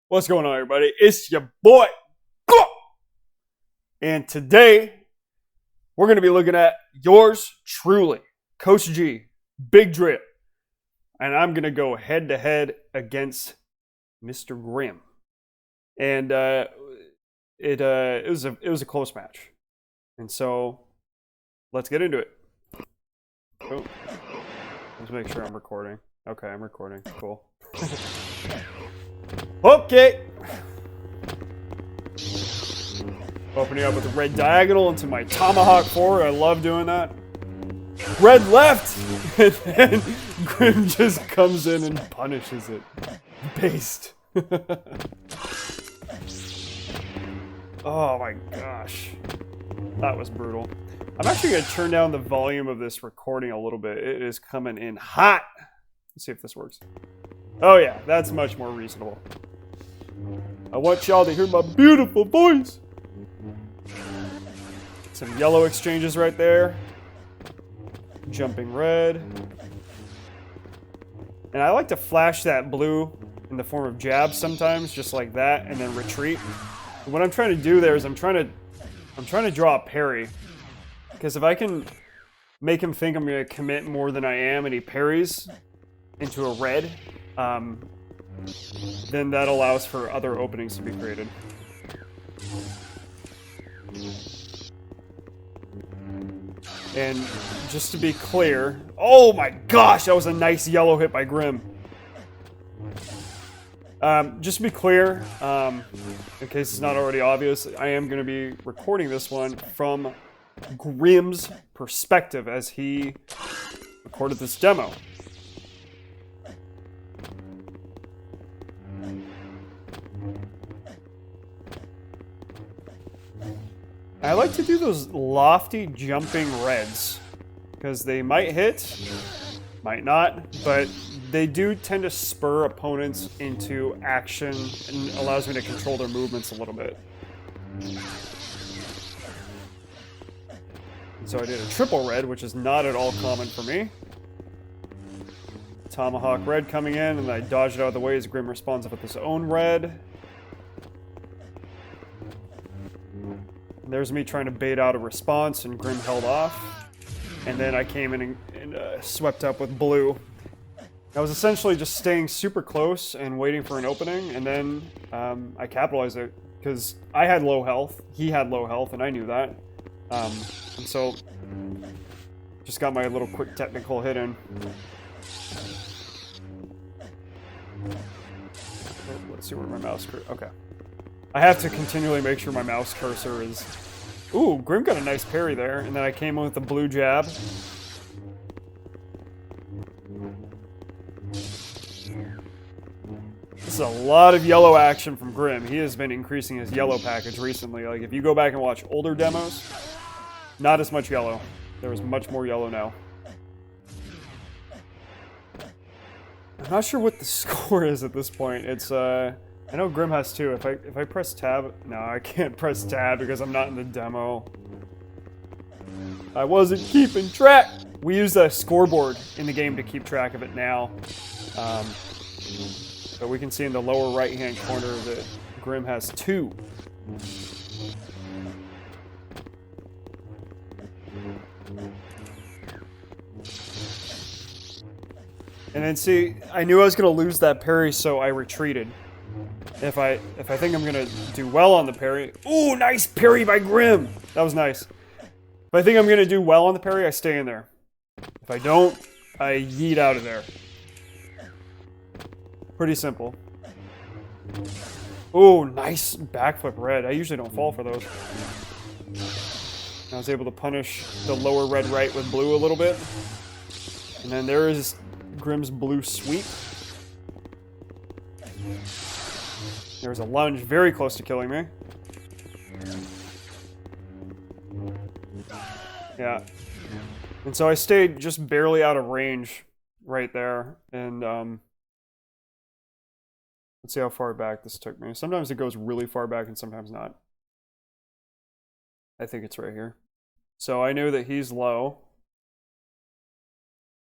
What's going on, everybody? It's your boy, Glorp. And today we're going to be looking at yours truly, Coach G, Big Drip, and I'm going to go head to head against Mr. Grimm. And it was a close match, and so let's get into it. Oh, let's make sure I'm recording. Okay, I'm recording. Cool. Okay. Opening up with a red diagonal into my tomahawk forward. I love doing that. Red left! And then Grimm just comes in and punishes it. Based. Oh my gosh. That was brutal. I'm actually going to turn down the volume of this recording a little bit. It is coming in hot. Let's see if this works. Oh yeah, that's much more reasonable. I want y'all to hear my beautiful voice. Some yellow exchanges right there. Jumping red. And I like to flash that blue in the form of jabs sometimes, just like that, and then retreat. And what I'm trying to do there is I'm trying to draw a parry. Because if I can make him think I'm going to commit more than I am and he parries into a red, then that allows for other openings to be created. And just to be clear, oh my gosh, that was a nice yellow hit by Grimm. Just to be clear, in case it's not already obvious, I am going to be recording this one from Grimm's perspective as he recorded this demo. I like to do those lofty jumping reds because they might hit, might not, but they do tend to spur opponents into action and allows me to control their movements a little bit. So I did a triple red, which is not at all common for me. Tomahawk red coming in, and I dodged it out of the way as Grimm responds with his own red. And there's me trying to bait out a response, and Grimm held off. And then I came in and swept up with blue. I was essentially just staying super close and waiting for an opening, and then I capitalized it because I had low health, he had low health, and I knew that. And so just got my little quick technical hit in. Oh, let's see where my mouse cursor. Okay. I have to continually make sure my mouse cursor is... Ooh, Grimm got a nice parry there, and then I came in with the blue jab. This is a lot of yellow action from Grimm. He has been increasing his yellow package recently. Like, if you go back and watch older demos, not as much yellow. There was much more yellow now. I'm not sure what the score is at this point. It's, I know Grimm has two. If I press tab... No, I can't press tab because I'm not in the demo. I wasn't keeping track! We use a scoreboard in the game to keep track of it now. But we can see in the lower right-hand corner that Grimm has two. And then see, I knew I was going to lose that parry, so I retreated. If I think I'm going to do well on the parry... Ooh, nice parry by Grimm! That was nice. If I think I'm going to do well on the parry, I stay in there. If I don't, I yeet out of there. Pretty simple. Ooh, nice backflip red. I usually don't fall for those. I was able to punish the lower red right with blue a little bit. And then there is Grimm's blue sweep. There's a lunge very close to killing me. Yeah. And so I stayed just barely out of range right there. And let's see how far back this took me. Sometimes it goes really far back and sometimes not. I think it's right here. So I knew that he's low.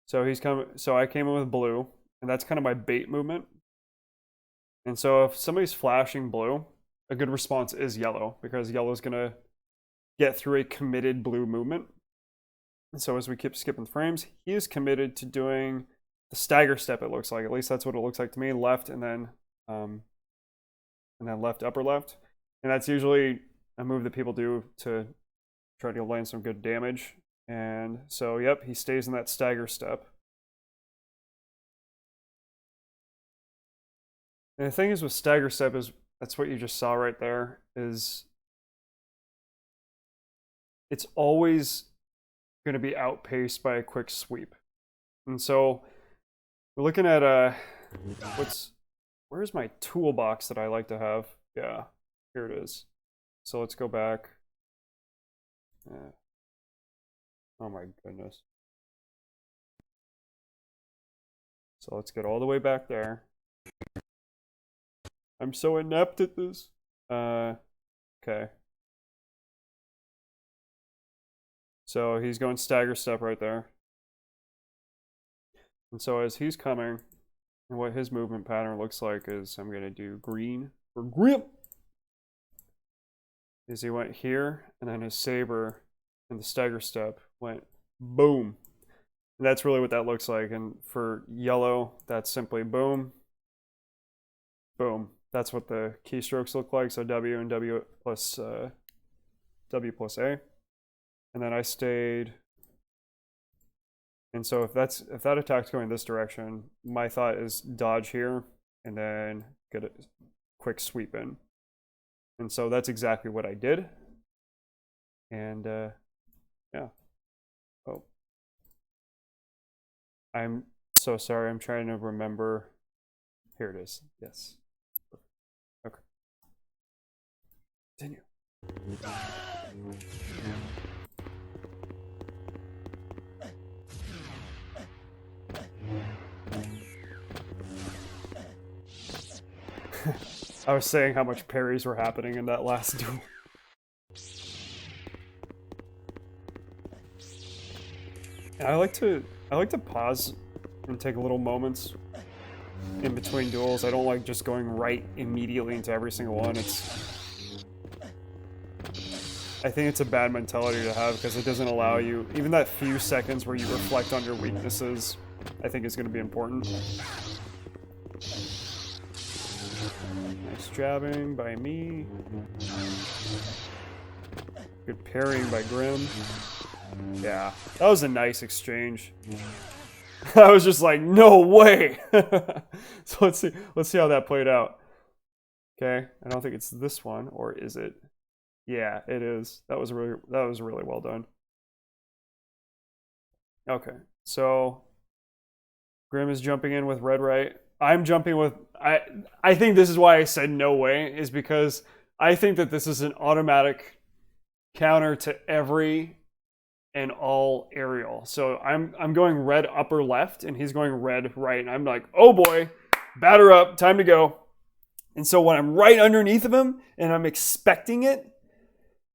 So he's coming. So I came in with blue, and that's kind of my bait movement. And so if somebody's flashing blue, a good response is yellow, because yellow is going to get through a committed blue movement. And so as we keep skipping frames, he is committed to doing the stagger step, it looks like. At least that's what it looks like to me. Left and then left, upper left. And that's usually a move that people do to try to land some good damage. And so, yep, he stays in that stagger step. And the thing is with stagger step is, that's what you just saw right there, is it's always going to be outpaced by a quick sweep. And so we're looking at where's my toolbox that I like to have? Yeah, here it is. So let's go back. Yeah. Oh my goodness. So let's get all the way back there. I'm so inept at this. Okay. So he's going stagger step right there. And so as he's coming, and what his movement pattern looks like is, I'm going to do green for Grimm. Is he went here, and then his saber and the stagger step went boom. And that's really what that looks like. And for yellow, that's simply boom, boom. That's what the keystrokes look like. So W and W plus A. And then I stayed. And so if that attack's going this direction, my thought is dodge here and then get a quick sweep in. And so that's exactly what I did. And yeah. Oh. I'm so sorry. I'm trying to remember. Here it is. Yes. Okay. Continue. I was saying how much parries were happening in that last duel. And I like to pause and take little moments in between duels. I don't like just going right immediately into every single one. I think it's a bad mentality to have, because it doesn't allow you, even that few seconds where you reflect on your weaknesses, I think is going to be important. Nice jabbing by me. Good parrying by Grimm. Yeah, that was a nice exchange. I was just like, no way. So let's see how that played out. Okay, I don't think it's this one, or is it? Yeah, it is. That was really well done. Okay, so Grimm is jumping in with red right. I'm jumping with I think this is why I said no way, is because I think that this is an automatic counter to every and all aerial. So I'm going red upper left and he's going red right, and I'm like, oh boy, batter up, time to go. And so when I'm right underneath of him and I'm expecting it,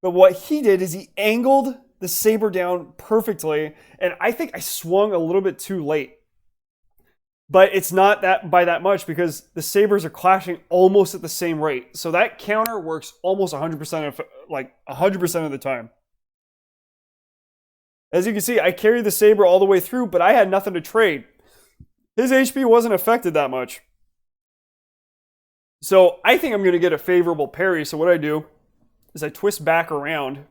but what he did is he angled the saber down perfectly, and I think I swung a little bit too late. But it's not that by that much, because the sabers are clashing almost at the same rate. So that counter works almost 100% of, like 100% of the time. As you can see, I carried the saber all the way through, but I had nothing to trade. His HP wasn't affected that much. So I think I'm going to get a favorable parry. So what I do is I twist back around.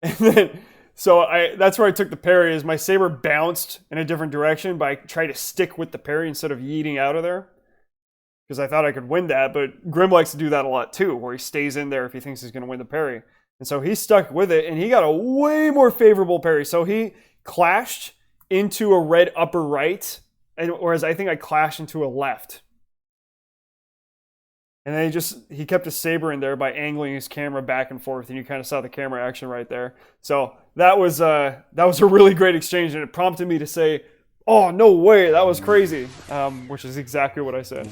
And then, so that's where I took the parry, is my saber bounced in a different direction, but I tried to stick with the parry instead of yeeting out of there, because I thought I could win that. But Grimm likes to do that a lot too, where he stays in there if he thinks he's going to win the parry. And so he stuck with it, and he got a way more favorable parry. So he clashed into a red upper right, and whereas I think I clashed into a left. And then he kept a saber in there by angling his camera back and forth, and you kind of saw the camera action right there. So that was a really great exchange, and it prompted me to say, "Oh, no way, that was crazy," which is exactly what I said.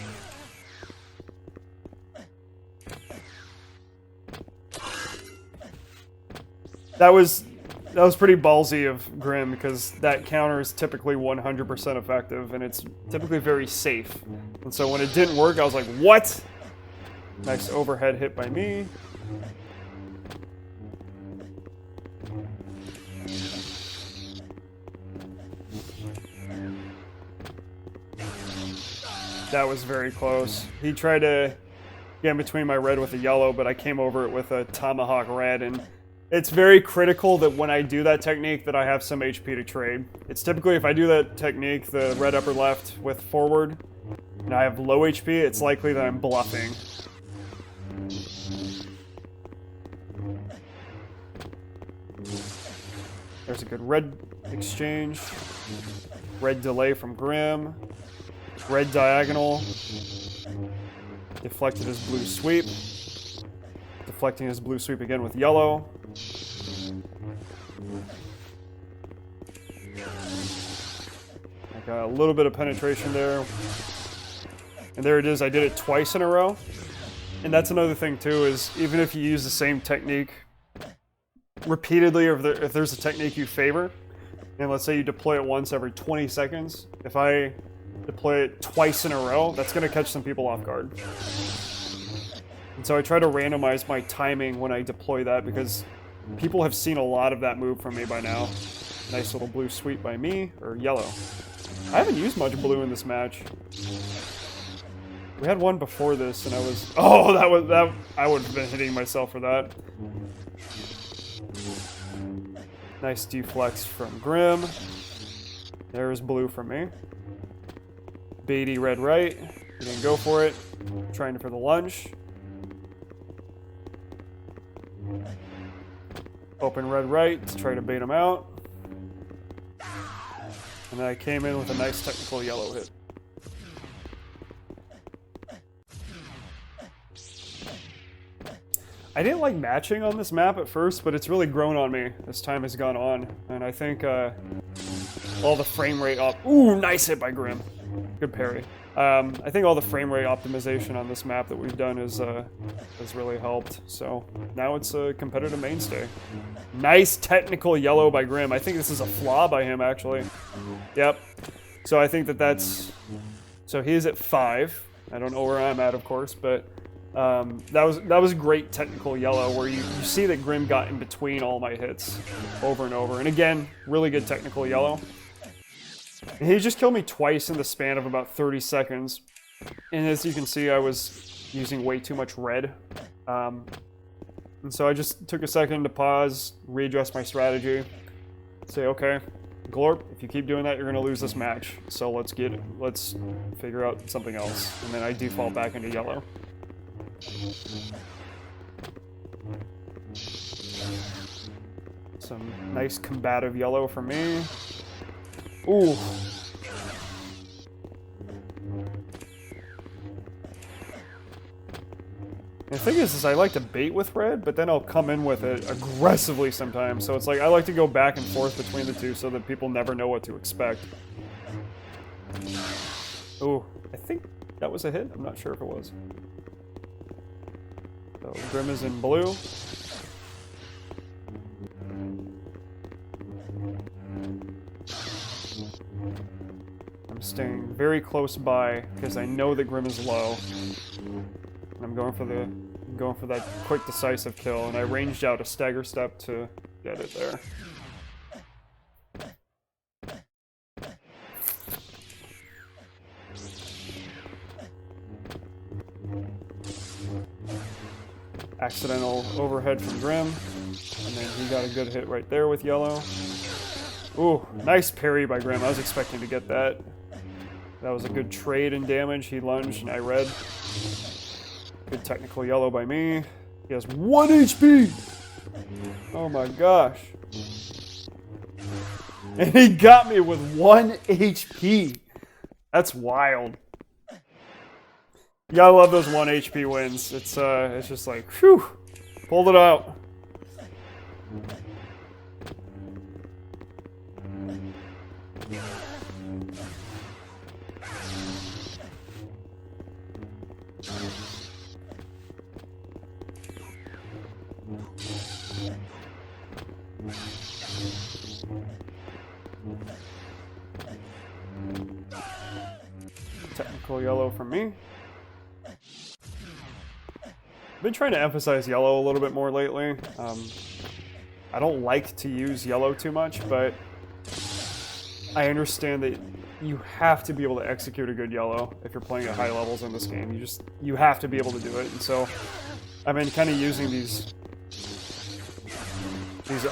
That was pretty ballsy of Grimm because that counter is typically 100% effective and it's typically very safe. And so when it didn't work, I was like, what? Nice overhead hit by me. That was very close. He tried to get in between my red with a yellow, but I came over it with a tomahawk red, and it's very critical that when I do that technique that I have some HP to trade. It's typically if I do that technique, the red upper left with forward, and I have low HP, it's likely that I'm bluffing. There's a good red exchange. Red delay from Grimm. Red diagonal. Deflected his blue sweep. Deflecting his blue sweep again with yellow. I got a little bit of penetration there. And there it is, I did it twice in a row. And that's another thing too, is even if you use the same technique repeatedly, or if there's a technique you favor, and let's say you deploy it once every 20 seconds, if I deploy it twice in a row, that's going to catch some people off guard. And so I try to randomize my timing when I deploy that because people have seen a lot of that move from me by now. Nice little blue sweep by me, or yellow. I haven't used much blue in this match. We had one before this and I was, oh, I would have been hitting myself for that. Nice deflex from Grimm. There's blue from me. Baity red right. He didn't go for it. Trying for the lunge. Open red right to try to bait him out. And then I came in with a nice technical yellow hit. I didn't like matching on this map at first, but it's really grown on me as time has gone on. And I think all the frame rate up. Ooh, nice hit by Grimm. Good parry. I think all the frame rate optimization on this map that we've done has really helped. So now it's a competitive mainstay. Nice technical yellow by Grimm. I think this is a flaw by him, actually. Yep. So I think that's... So he's at 5. I don't know where I'm at, of course, but... that was great technical yellow where you see that Grimm got in between all my hits over and over. And again, really good technical yellow. And he just killed me twice in the span of about 30 seconds. And as you can see, I was using way too much red. And so I just took a second to pause, readjust my strategy, say, okay, Glorp, if you keep doing that, you're going to lose this match. So let's figure out something else. And then I default back into yellow. Some nice combative yellow for me. Ooh. The thing is I like to bait with red, but then I'll come in with it aggressively sometimes. So it's like I like to go back and forth between the two so that people never know what to expect. Ooh, I think that was a hit. I'm not sure if it was. So Grimm is in blue. I'm staying very close by because I know that Grimm is low. And I'm going for that quick decisive kill, and I ranged out a stagger step to get it there. Accidental overhead from Grimm, and then he got a good hit right there with yellow. Ooh, nice parry by Grimm. I was expecting to get that. That was a good trade in damage. He lunged and I read. Good technical yellow by me. He has 1 HP! Oh my gosh. And he got me with 1 HP. That's wild. You gotta love those 1 HP wins. It's just like, whew, pulled it out. technical yellow from me. I've been trying to emphasize yellow a little bit more lately. I don't like to use yellow too much, but I understand that you have to be able to execute a good yellow if you're playing at high levels in this game. You have to be able to do it, and so I've been kind of using these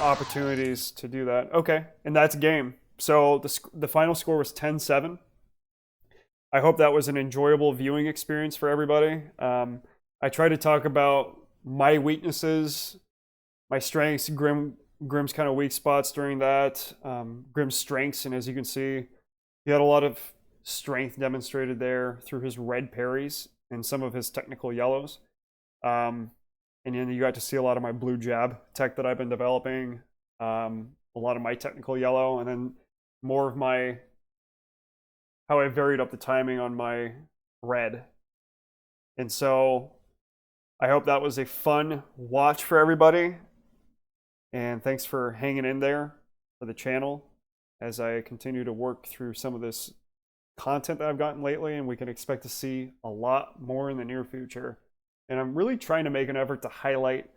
opportunities to do that. Okay, and that's game. So the final score was 10-7. I hope that was an enjoyable viewing experience for everybody. I try to talk about my weaknesses, my strengths, Grimm's kind of weak spots during that, Grimm's strengths, and as you can see, he had a lot of strength demonstrated there through his red parries and some of his technical yellows. And then you got to see a lot of my blue jab tech that I've been developing, a lot of my technical yellow, and then more of how I varied up the timing on my red. And so I hope that was a fun watch for everybody. And thanks for hanging in there for the channel as I continue to work through some of this content that I've gotten lately, and we can expect to see a lot more in the near future. And I'm really trying to make an effort to highlight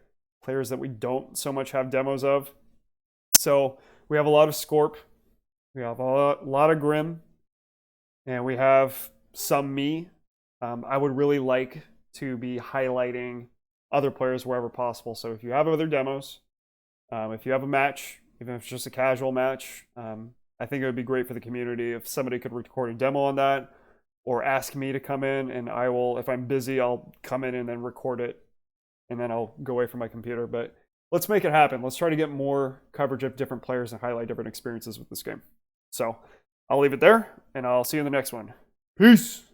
players that we don't so much have demos of. So we have a lot of Scorp, we have a lot of Grimm, and we have some me. I would really like to be highlighting other players wherever possible. So if you have other demos, if you have a match, even if it's just a casual match, I think it would be great for the community if somebody could record a demo on that, or ask me to come in, and I will, if I'm busy, I'll come in and then record it, and then I'll go away from my computer. But let's make it happen. Let's try to get more coverage of different players and highlight different experiences with this game. So I'll leave it there, and I'll see you in the next one. Peace!